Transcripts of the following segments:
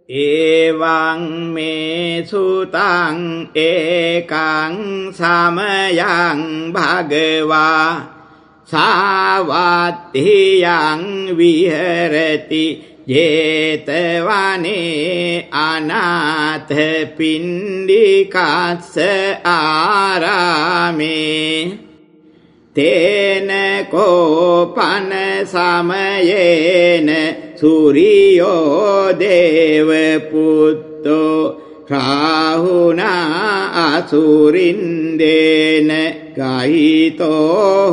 Evaං me sutaṃ ekaṃ samayaṃ bhagavā sāvaṭṭhiyaṃ viharati jetavane anātha pindikassa ārāme tena kopana samayena suriyo deva putto rahuna asurindena gahito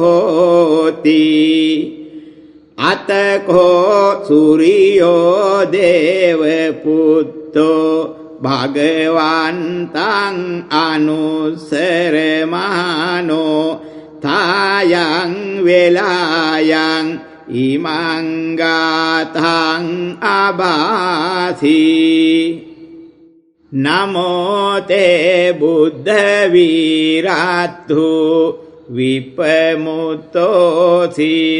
hoti atako suriyo deva putto bhagavantaṃ anusaramano Tāyaṃ velayāṃ imaṃ gātaṃ abhāsi Namo te buddha vīrattu vipamuttosi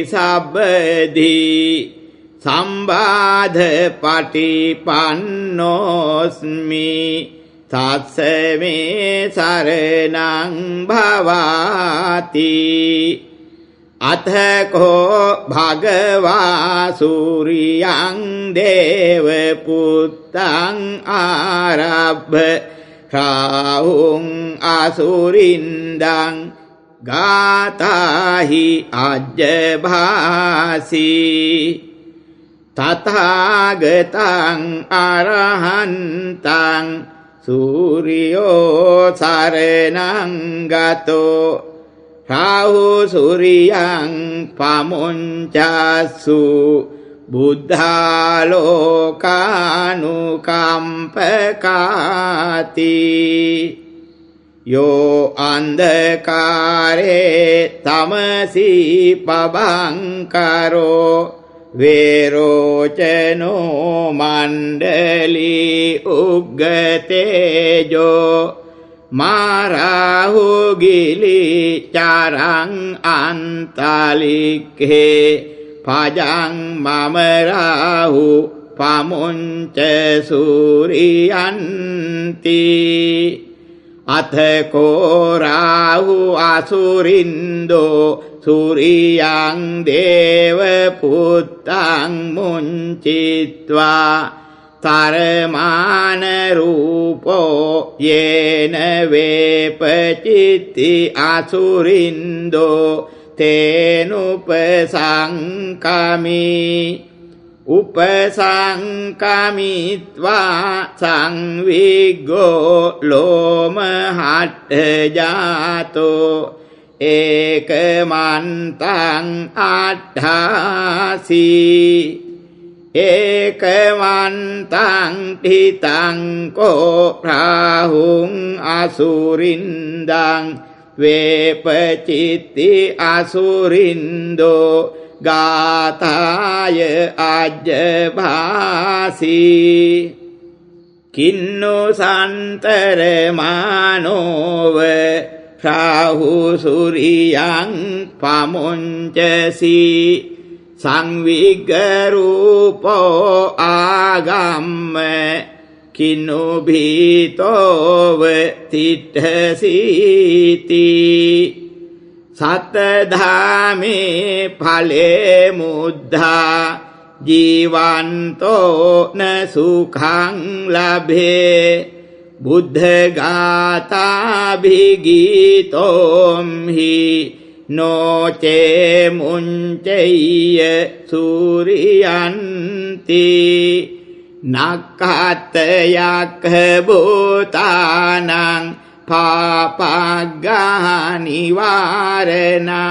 sabbadhi sambādha patipannosmi Tatsa me saranaṃ bhavāti Athako bhagavā suriyaṃ deva puttaṃ ārabha rāhuṃ asurindaṃ gātāhi ajjabhāsi Tathāgataṃ arahantaṃ Suryo saranaṃ gato Rahu suryaṃ pamuñcasu Buddhā lokānukampakāti Yo andhakāre tamasi pabankaro Verocano mandali uggatejo Marahu gili carang antalikhe Pajang mamarahu pamunca suriyanti Athako rahu asurindo Suryaṃ deva puttaṃ muncitva Taramana rupo yena vepacitti asurindo Tenupasangkami Upasangkamitva sangviggo lomahattajato Ekamantaṃ addhāsi Ekamantaṃ dhitaṃ ko rahuṃ asurindaṃ Vepacitti asurindo gātāya ajjabhāsi Kinno santaramānova Rahu suryaṃ pamuñcasi Sangviggarupo agamma Kinno bhitova tiṭṭhasīti Sattadhāme phale muddhā Jivanto na sukhaṃ labhe Buddha gātā bhigītom hi no ce muncaya suriyanti Nakkhatayakha bhūtānaṃ pāpagga nivārana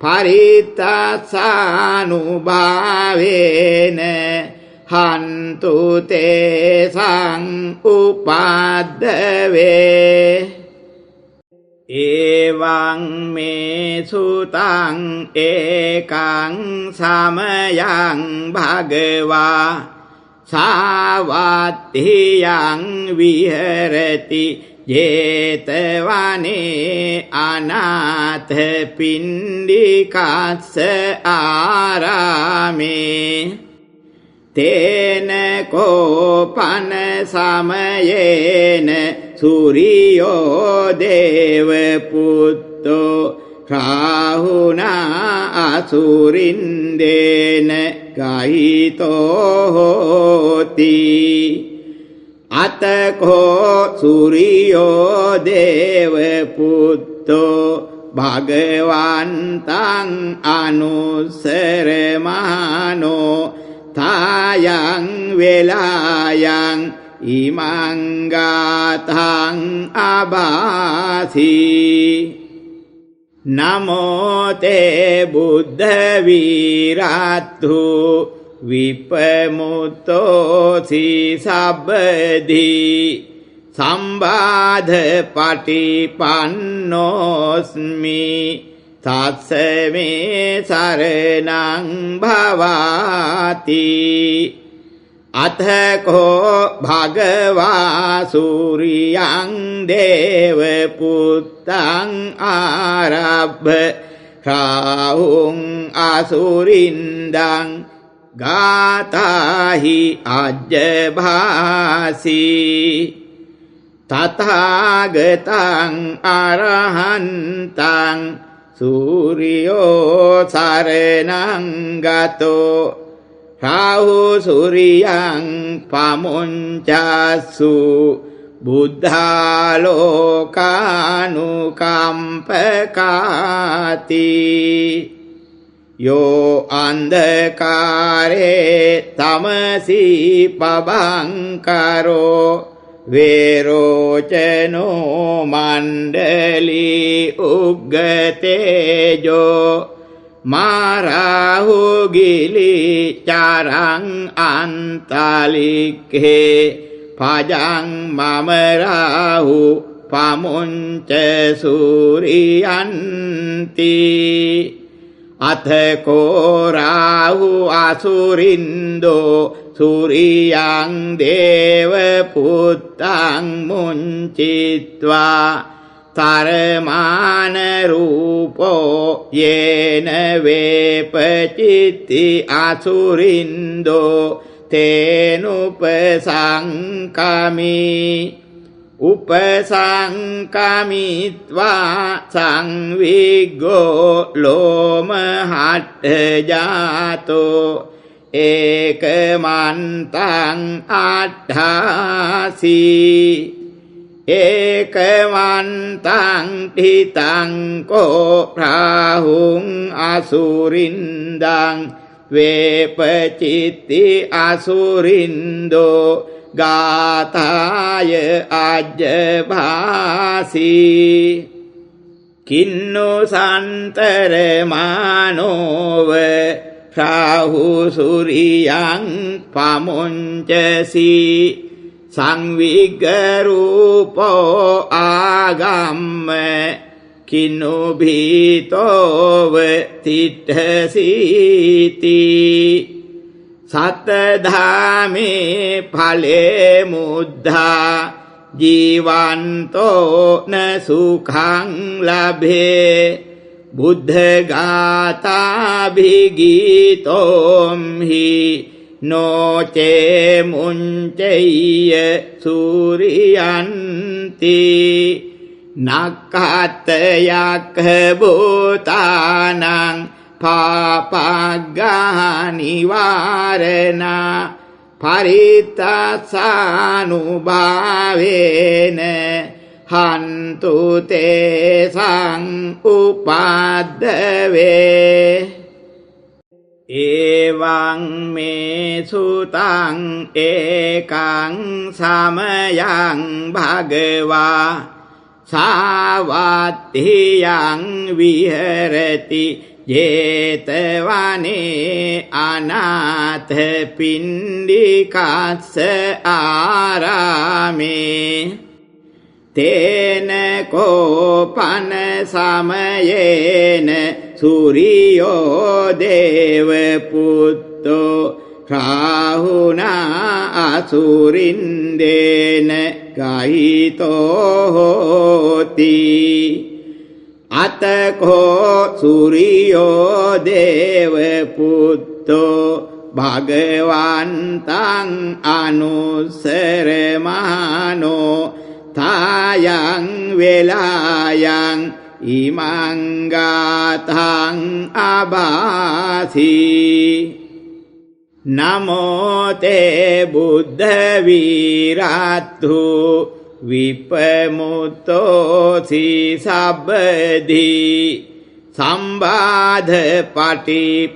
Parittasanubhavena Hantu te saṃ upaddave Evaṃ me sutaṃ ekaṃ samayaṃ bhagavā sāvaṭṭhiyaṃ viharati jetavane anātha pindikassa ārāme තේන කෝපන සමයේන සූරියෝ දේව පුත්තෝ රාහුනා අසුරින්දේන ගහිතෝ හෝති අතකෝ සූරියෝ දේව පුත්තෝ භගවන්තං අනුස්සරමානෝ තායං වෙලායං ඉමං ගාතං අබාසි නමෝ තේ බුද්ධ වීරත්තු විපමුත්තෝසි සබ්බදී සම්බාධ පටිපන්නෝස්මි තස්ස මේ සරණං භවාති අතකෝ භගවා සූරියං දේව පුත්තං ආරබ්බ රාහුං අසුරින්දං ගාතාහි අජ්ජභාසි තථාගතං අරහන්තං සූරියෝ සරණං ගතෝ රාහු සූරියං පමුංචස්සු බුද්ධාලෝකානුකම්පකාති යෝ අන්ධකාරේ තමසි පබංකරෝ වේරෝචනෝ මණ්ඩලී උග්ගතේජෝ මාරාහුගිලි චරං අන්තලික්ඛේ පජං මමරාහු පමුංච සූරියන්ති අතකෝ රාහු අසුරින්දෝ සූරියං දේව පුත්තං මුංචිත්වා තරමාන රූපෝ යේන වේපචිත්ති අසුරින්දෝ තේනුපසංකමි උපසංකමිත්වා සංවිග්ගෝ ලෝමහට්ඨ ජාතෝ ඒකමන්තං අට්ඨාසි ඒකමන්තං ඨිතං කෝ රාහුං අසුරින්දං වේපචිත්ති අසුරින්දෝ ගාතාය අජ්ජභාසි කින්නු සන්තරමානෝව රාහු සූරියං පමුංචසි සංවිග්ගරූපෝ ආගම්ම කින්නු භීතෝව තිට්ඨසීති සත්තධාමේ ඵලේ මුද්ධා ජීවන්තෝ න සුඛං ලභේ බුද්ධ ගාථාභිගීතෝම්හි නොචේ මුංචෙය්‍ය සූරියන්ති නක්ඛතයක් භූතානං පාපග්ගානිවාරණා පරිත්තාසානුභාවේන හන්තු තේසං උපාද්දවේ එවං මේ සුතං ඒකං සමයං භගවා සාවත්තියං විහෙරති ජේතවනේ අනාථ පිණ්ඩිකස්ස ආරාමේ තේන කෝපන සමයේන සූරියෝ දේව පුත්තෝ රාහුනා අසුරින්දේන ගහිතෝ හෝති අතකෝ සූරියෝ දේව පුත්තෝ භගවන්තං අනුස්සරමානෝ තායං වේලායං ඉමං ගාතං අබාසි නමෝ තේ බුද්ධ වීරත්තු විපමුත්තෝසි සබ්බදී සම්බාධ පටිපන්නෝස්මි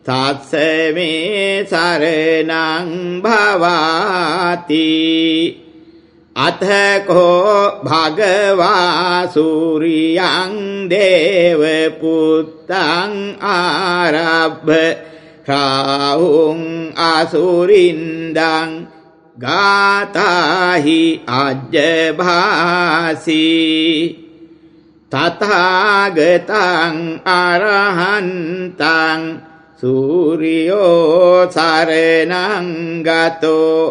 තස්ස මේ සරණං භවාති අතකෝ භගවා සූරියං දේව පුත්තං ආරබ්බ රාහුං අසුරින්දං ගාතාහි අජ්ජභාසි තථාගතං අරහන්තං සූරියෝ සරණං ගතෝ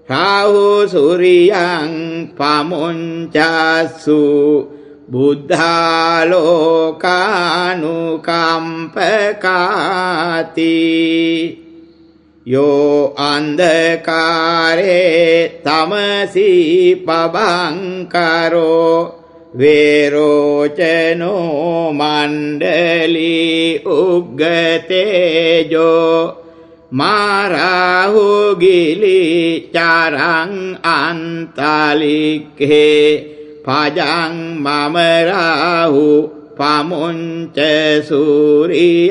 රාහු සූරියං පමුංචස්සු බුද්ධාලෝකානුකම්පකාති යෝ අන්ධකාරේ තමසි පබංකරෝ වේරෝචනෝ මණ්ඩලී උග්ගතේජෝ මාරාහුගිලි චරං අන්තලික්ඛේ පජං මමරාහු පමුංච සූරියන්ති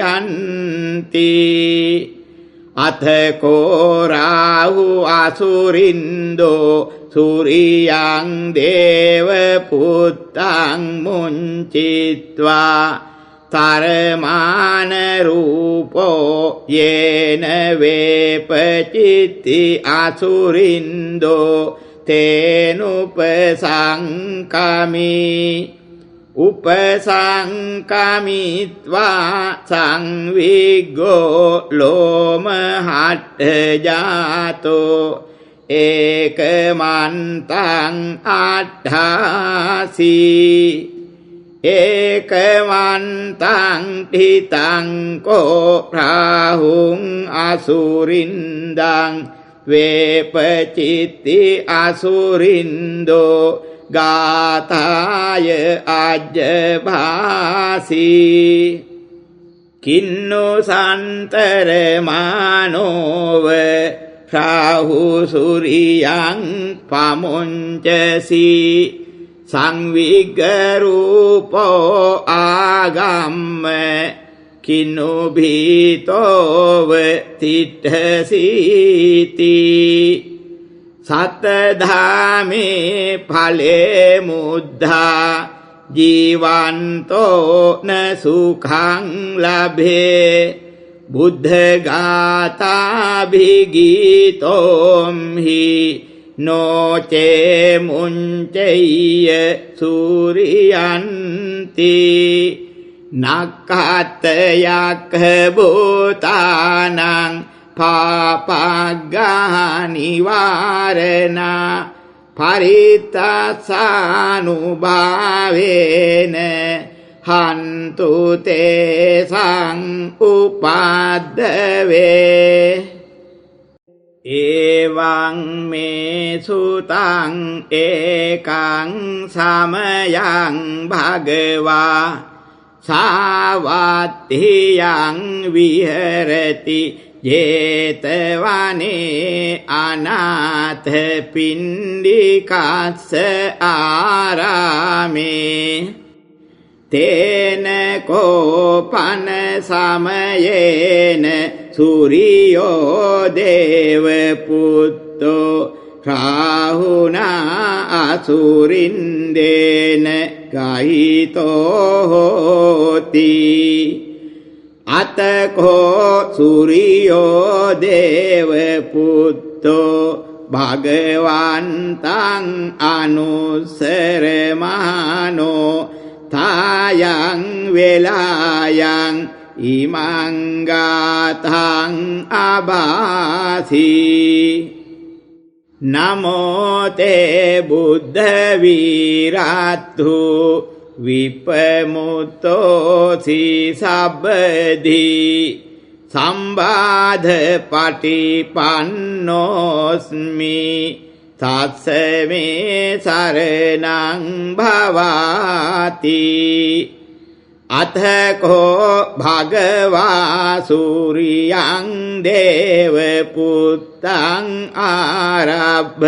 අතකෝ රාහු අසුරින්දෝ සූරියං දේව පුත්තං මුංචිත්වා තරමාන රූපෝ යේන වේපචිත්ති අසුරින්දෝ තේනුපසංකමි උපසංකමිත්වා සංවිග්ගෝ ලෝමහට්ඨ ජාතෝ ඒකමන්තං අට්ඨාසි ඒකමන්තං ඨිතං කෝ රාහුං අසුරින්දං වේපචිත්ති අසුරින්දෝ ගාතාය අජ්ජභාසි කින්නු සන්තරමානෝව රාහු සූරියං පමුංචසි සංවිග්ගරූපෝ ආගම්ම කින්නු භීතෝව තිට්ඨසීති සත්තධාමේ ඵලේ මුද්ධා ජීවන්තෝ න සුඛං ලභේ බුද්ධ ගාථාභිගීතෝම්හි නොචේ මුංචෙය්‍ය සූරියන්ති නක්ඛතයක් භූතානං පාපග්ගානිවාරණා පරිත්තාසානුභාවේන හන්තු තේසං උපාද්දවේ එවං මේ සුතං ඒකං සමයං භගවා සාවත්තියං විහෙරති ජේතවනේ අනාථ පිණ්ඩිකස්ස ආරාමේ තේන කෝපන සමයේන සූරියෝ දේව පුත්තෝ රාහුනා අසුරින්දේන ගහිතෝ හෝති අතකෝ සූරියෝ දේව පුත්තෝ භගවන්තං අනුස්සරමානෝ තායං වේලායං ඉමං ගාතං අබාසි නමෝ තේ බුද්ධ වීරත්තු විපමුත්තෝසි සබ්බදී සම්බාධ පටිපන්නෝස්මි තස්ස මේ සරණං භවාති අතකෝ භගවා සූරියං දේව පුත්තං ආරබ්බ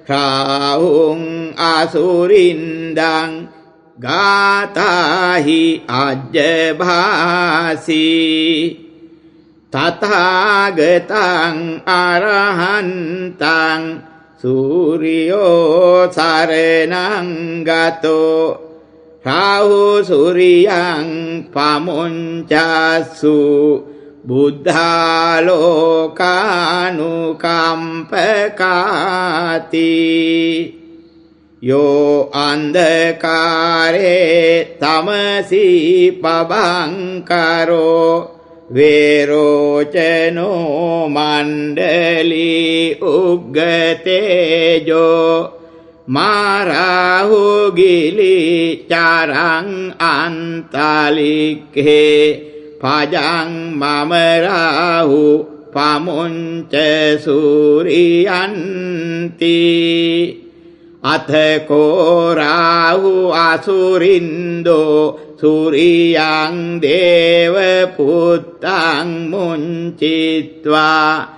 රාහුං අසුරින්දං ගාතාහි අජ්ජභාසී තථාගතං අරහන්තං සූරියෝ සරණං ගතෝ රාහු සූරියං පමුංචස්සු බුද්ධාලෝකානුකම්පකාති යෝ අන්ධකාරේ තමසී පබංකරෝ වේරෝචනෝ මණ්ඩලී උග්ගතේජෝ මාරාහුගිලි චරං අන්තලික්ඛේ පජං මමරාහු පමුංච සූරියන්ති අතකෝ රාහු අසුරින්දෝ සූරියං දේව පුත්තං මුංචිත්වා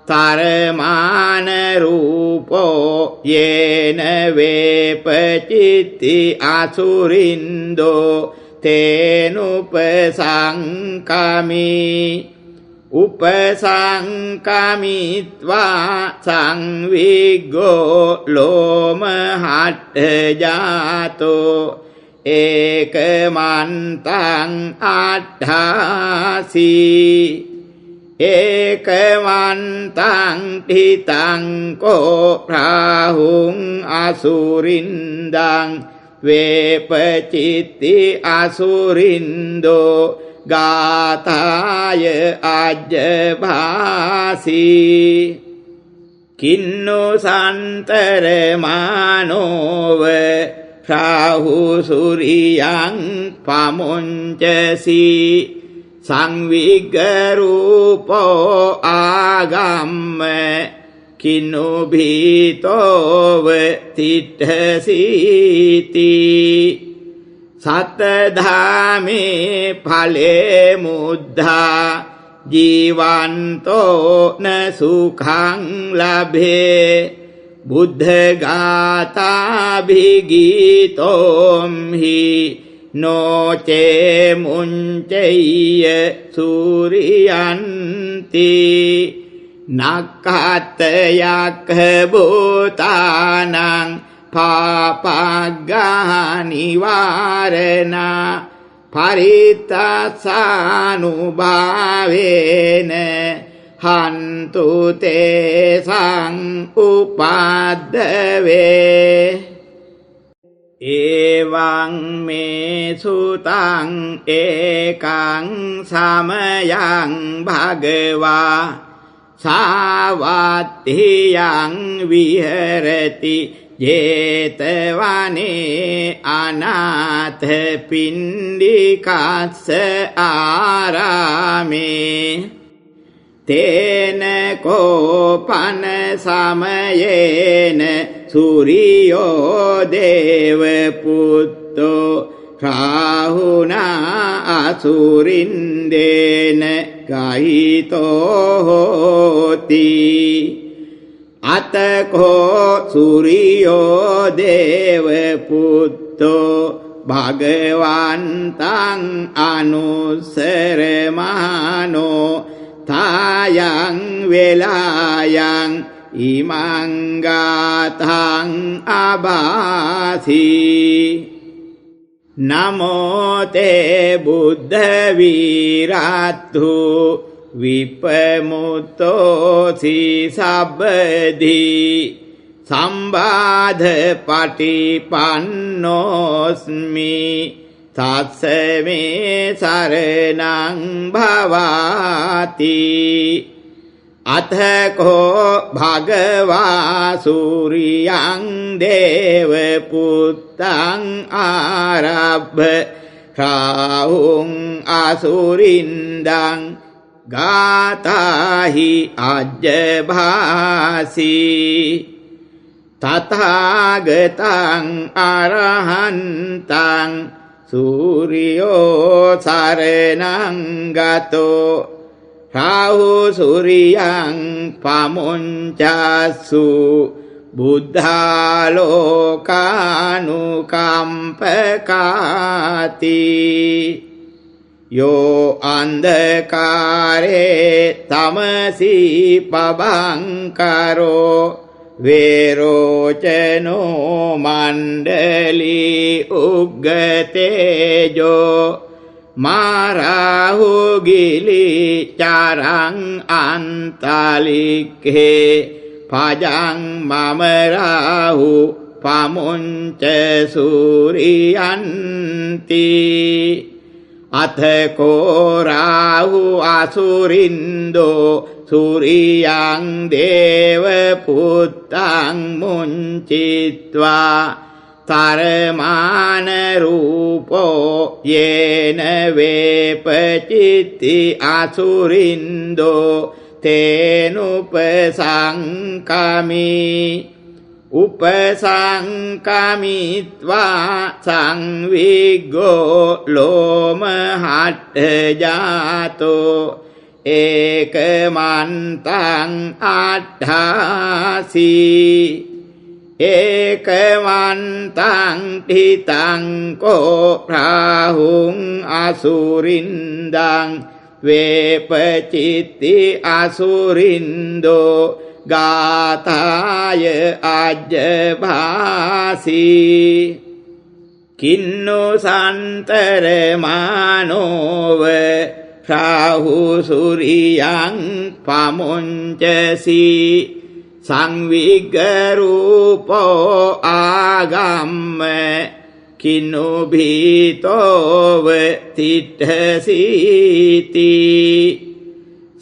තරමාන රූපෝ යේන වේපචිත්ති අසුරින්දෝ තේනුපසංකමි උපසංකමිත්වා සංවිග්ගෝ ලෝමහට්ඨ ජාතෝ ඒකමන්තං අට්ඨාසී ඒකමන්තං ඨිතං කෝ රාහුං අසුරින්දං වේපචිත්ති අසුරින්දෝ ගාතාය අජ්ජභාසී කින්නු සන්තර මානෝව රාහු සූරියං පමුංචසී සංවිග්ගරූපෝ ආගම්ම කින්නු භීතෝව තිට්ඨසීති සත්තධාමේ ඵලේ මුද්ධා ජීවන්තෝ න සුඛං ලභේ බුද්ධ ගාථාභිගීතෝම්හි නොචේ මුංචෙය්‍ය සූරියන්ති නක්ඛතයක් භූතානං පාපග්ගානිවාරණා පරිත්තාසානුභාවේන හන්තු තේසං උපාද්දවේ එවං මේ සුතං ඒකං සමයං භගවා සාවත්තියං විහෙරති ජේතවනේ අනාථ පිණ්ඩිකස්ස ආරාමේ තේන කෝපන සමයේන සූරියෝ දේව පුත්තෝ රාහුනා අසුරින්දේන ගහිතෝ හෝති අතකෝ සූරියෝ දේව පුත්තෝ භගවන්තං අනුස්සරමානෝ තායං වෙලායං ඉමං ගාතං අබාසී නමෝ තේ බුද්ධ වීරත්තු විපමුත්තෝසි සබ්බදී සම්බාධ පටිපන්නෝස්මි තස්ස මේ සරණං භවාති अथको भगवा सूर्यं देवपुत्रं आरभ्य राहुं असुरिन्दं गाता हि अज्जभासि तथागतं अरहन्तं सूर्यो शरणं गतो राहु सूर्यं पमुञ्चसु बुद्धालोकानुकम्पकाति यो अन्धकारे तमसि पवङ्करो वेरोचनो मण्डली उग्गतेजो माराहुगिली चारं अन्तलिखे भजं मम राहु पमुञ्च सूर्यन्ति अथ को राहु असुरिन्दो सूर्यं देवपुत्रं मुञ्चित्वा तरमानरूपो येन वेपचित्ति असुरिन्दो तेनुपसङ्कमि उपसङ्कमित्वा संविग्गो लोमहट्टजातो एकमन्तं अट्ठासि एकमन्तं ठितं को राहुं असुरिन्दं वेपचित्ति असुरिन्दो गाताय अज्जभासि किन्नु सन्तरमानोव राहु सूर्यं पमुञ्चसि संविग्गरूपो आगम्य किन्नु भीतोव तिष्ठसीति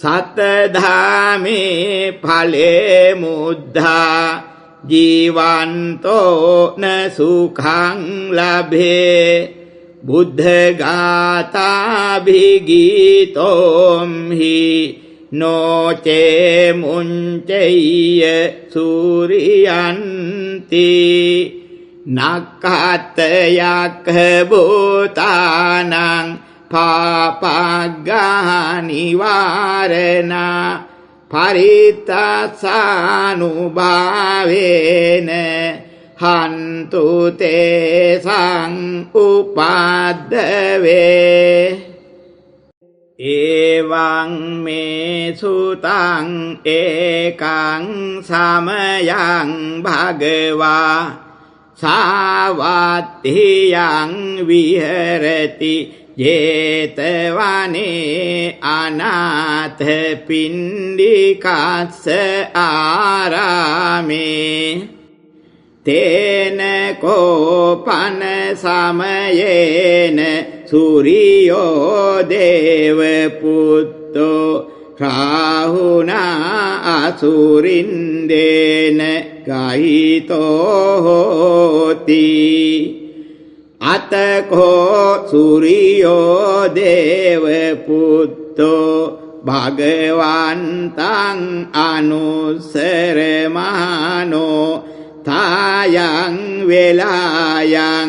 सतधामे फले मुद्धा जीवन्तो न सुखं लभे बुद्धगाताभिगीतों हि नो चे मुञ्चय्य सूर्यन्ति नक्खतयक्खभूतानां पापग्गनिवारणा परित्तसानुभावेन हन्तु तेषां उपाद्धवे एवं मे सुतं एकं समयं भगवा सावत्थियं विहरति जेतवने अनाथपिण्डिकास्य आरामे तेन कोपनसमयेन सूर्यो देवपुत्रो राहुना असुरिन्देन गायितो होति अत को सूर्यो देवपुत्रो भगवन्तं अनुसरमानो तायं वेलायां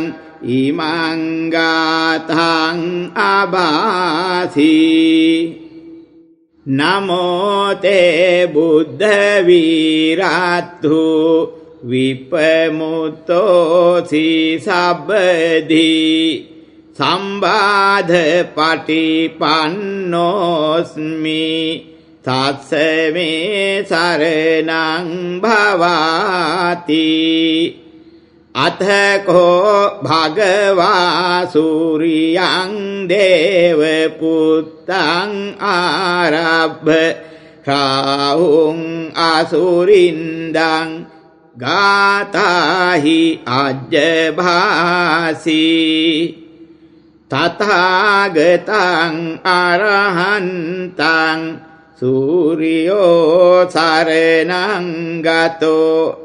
इमं गाथां अभासि नमो ते बुद्धवीरात्तु विपमुक्तोऽसि सब्बधि संबाधपटिपन्नोऽस्मि तस्य मे शरणं भवाति अथ को भगवा सूर्यं देवपुत्रं आरभ्य राहुं असुरिन्दं गाता हि अज्जभासि तथागतं अरहन्तं සූරියෝ සරණං ගතෝ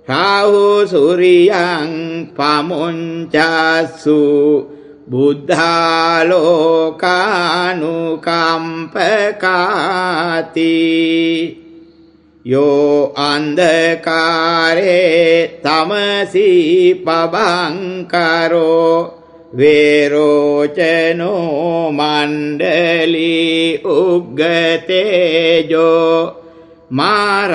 රාහු සූරියං පමුංචස්සු බුද්ධාලෝකානුකම්පකාති යෝ අන්ධකාරේ තමසී පබංකරෝ වේරෝචනෝ මණ්ඩලී උග්ගතේජෝ මාරාහුගිලි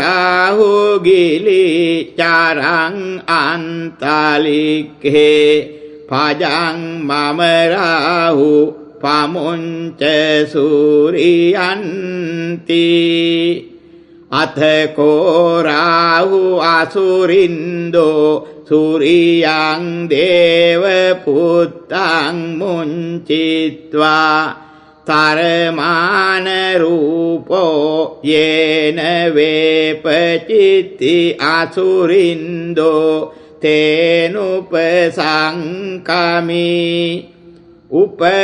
චරං අන්තලික්ඛේ පජං මමරාහු පමුංච සූරියන්ති අතකෝ රාහු අසුරින්දෝ සූරියං දේව පුත්තං මුංචිත්වා තරමාන රූපෝ යේන වේපචිත්ති අසුරින්දෝ තේනුපසංකමි උපසංකමිත්වා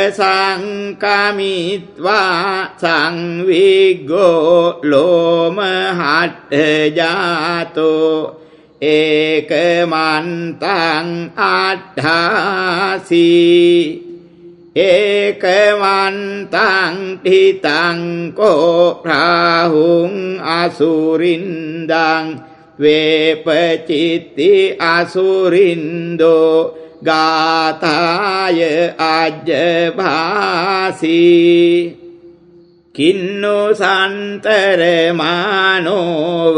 සංවිග්ගෝ ලෝමහට්ඨ ජාතෝ ඒකමන්තං අට්ඨාසී ඒකමන්තං ඨිතං කෝ රාහුං අසුරින්දං වේපචිත්ති අසුරින්දෝ ගාතාය අජ්ජභාසී කින්නු සන්තර මානෝව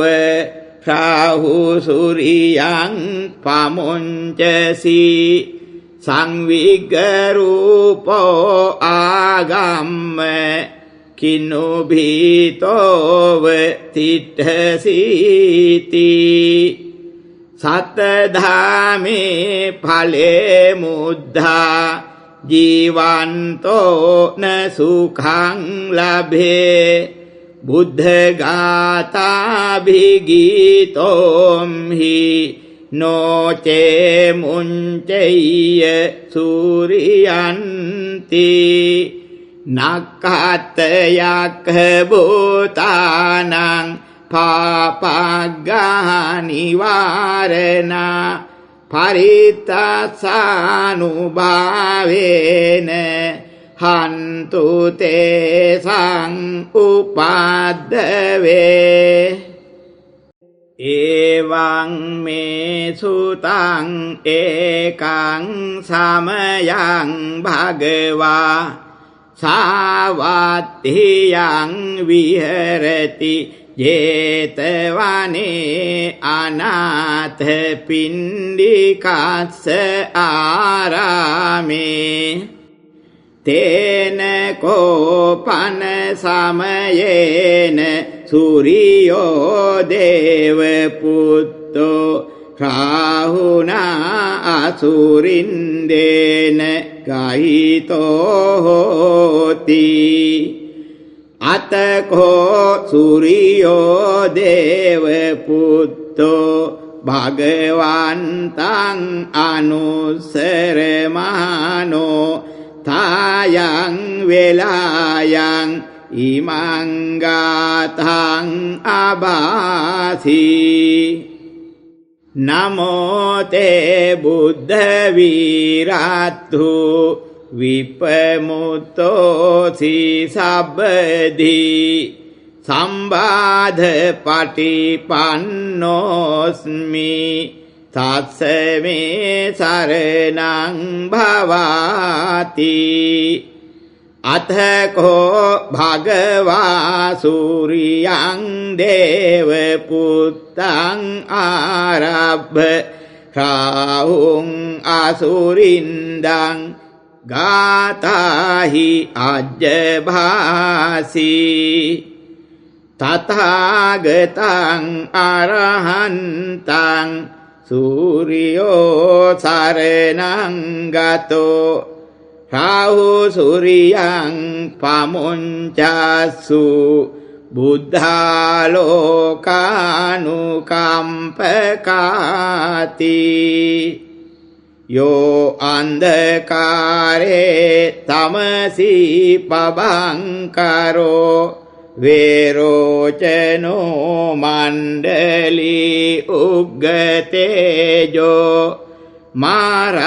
රාහු සූරියං පමුංචසී සංවිග්ගරූපෝ ආගම්ම කින්නු භීතෝව තිට්ඨසීති සත්තධාමේ ඵලේ මුද්ධා ජීවන්තෝ න සුඛං ලභේ බුද්ධගාථාභිගීතෝම්හි නොචේ මුංචෙය්‍ය සූරියන්ති නක්ඛතයක් භූතානං පාපග්ගානිවාරණා පරිත්තසානුභාවේන හන්තු තේසං උපද්දවේ එවං මේ සුතං ඒකං සමයං භගවා සාවත්තියං විහෙරති ජේතවනේ අනාථ පිණ්ඩිකස්ස ආරාමේ තේන කෝපන සමයේන සූරියෝ දේව පුත්තෝ රාහුනා අසුරින්දේන ගහිතෝ හෝති අතකෝ සූරියෝ දේව පුත්තෝ භගවන්තං අනුස්සරමානෝ තායං වෙලායං ඉමං ගාතං අබාසී නමෝ තේ බුද්ධ වීරත්තු විපමුත්තෝසි සබ්බදී සම්බාධ පටිපන්නෝස්මි තස්ස මේ සරණං භවාති අතකෝ භගවා සූරියං දේව පුත්තං ආරබ්භ රාහුං අසුරින්දං ගාතාහි අජ්ජභාසී තථාගතං අරහන්තං සූරියෝ සරණං ගතෝ රාහු සූරියං පමුංචස්සු බුද්ධාලෝකානුකම්පකාති යෝ අන්ධකාරේ තමසී පබංකරෝ වේරෝචනෝ මණ්ඩලී උග්ගතේජෝ මාරාහුගිලි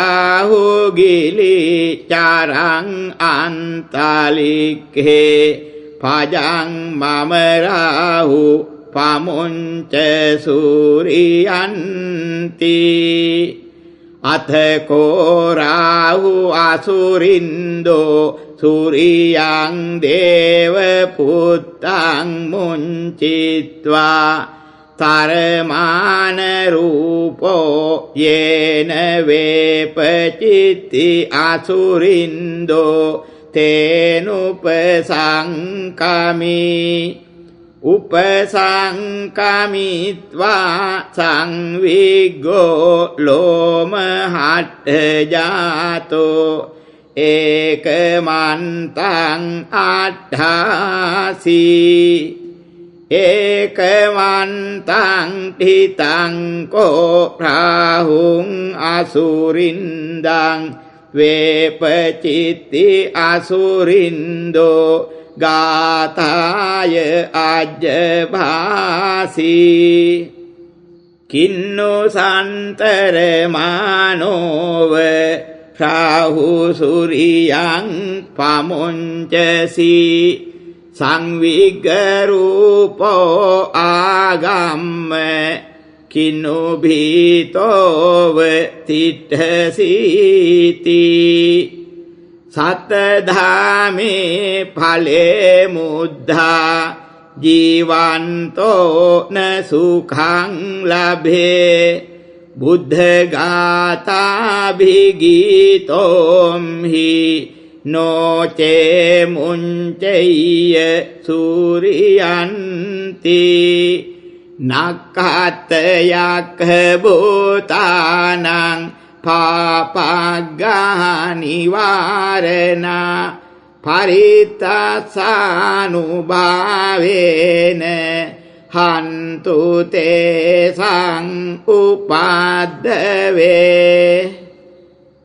චරං අන්තලික්ඛේ පජං මමරාහු පමුංච සූරියන්ති අතකෝ රාහු අසුරින්දෝ සූරියං දේව පුත්තං මුංචිත්වා තරමාන රූපෝ යේන වේපචිත්ති අසුරින්දෝ තේනුපසංකමි උපසංකමිත්වා සංවිග්ගෝ ලෝමහට්ඨ ජාතෝ ඒකමන්තං අට්ඨාසී ඒකමන්තං ඨිතං කෝ රාහුං අසුරින්දං වේපචිත්ති අසුරින්දෝ ගාතාය අජ්ජභාසී කින්නු සන්තර මානෝව රාහු සූරියං පමුංචසී සංවිග්ගරූපෝ ආගම්ම කින්නු භීතෝව තිට්ඨසීති සත්තධාමේ ඵලේ මුද්ධා ජීවන්තෝ න සුඛං ලභේ බුද්ධ ගාථාභිගීතෝම්හි නොචේ මුංචෙය්‍ය සූරියන්ති නක්ඛතයක් භූතානං පාපග්ගානිවාරණා පරිත්තාසානුභාවේන හන්තු තේසං උපාද්දවේ